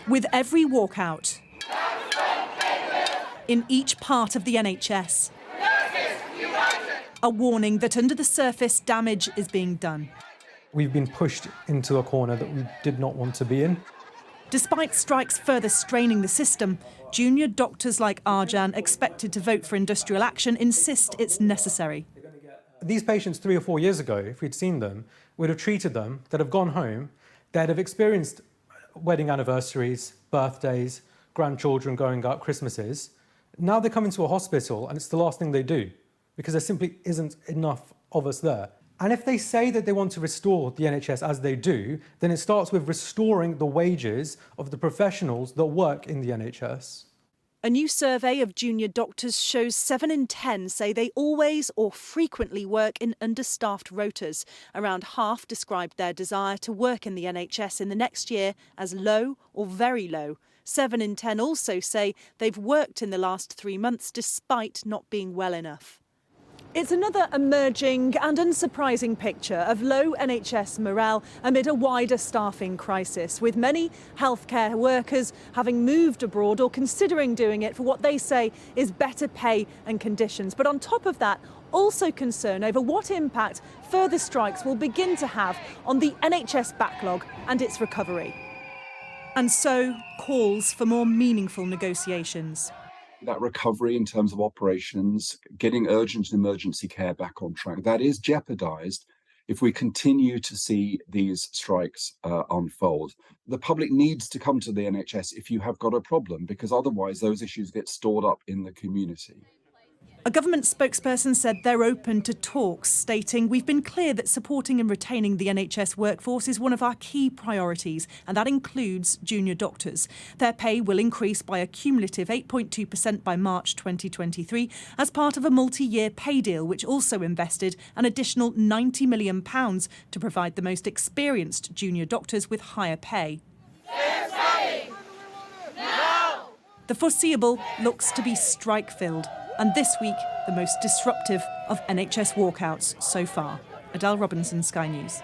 With every walkout in each part of the NHS, a warning that under the surface damage is being done. We've been pushed into a corner that we did not want to be in. Despite strikes further straining the system, junior doctors like Arjan, expected to vote for industrial action, insist it's necessary. These patients 3 or 4 years ago, if we'd seen them, we'd have treated them, they'd have gone home, they'd have experienced wedding anniversaries, birthdays, grandchildren going out, Christmases. Now they come into a hospital and it's the last thing they do because there simply isn't enough of us there. And if they say that they want to restore the NHS as they do, then it starts with restoring the wages of the professionals that work in the NHS. A new survey of junior doctors shows 7 in 10 say they always or frequently work in understaffed rotas. Around half described their desire to work in the NHS in the next year as low or very low. 7 in 10 also say they've worked in the last 3 months despite not being well enough. It's another emerging and unsurprising picture of low NHS morale amid a wider staffing crisis, with many healthcare workers having moved abroad or considering doing it for what they say is better pay and conditions. But on top of that, also concern over what impact further strikes will begin to have on the NHS backlog and its recovery. And so, calls for more meaningful negotiations. That recovery in terms of operations, getting urgent and emergency care back on track, that is jeopardised if we continue to see these strikes unfold. The public needs to come to the NHS if you have got a problem, because otherwise those issues get stored up in the community. A government spokesperson said they're open to talks, stating, "We've been clear that supporting and retaining the NHS workforce is one of our key priorities, and that includes junior doctors. Their pay will increase by a cumulative 8.2% by March 2023 as part of a multi-year pay deal, which also invested an additional £90 million to provide the most experienced junior doctors with higher pay." The foreseeable looks to be strike-filled. And this week, the most disruptive of NHS walkouts so far. Adele Robinson, Sky News.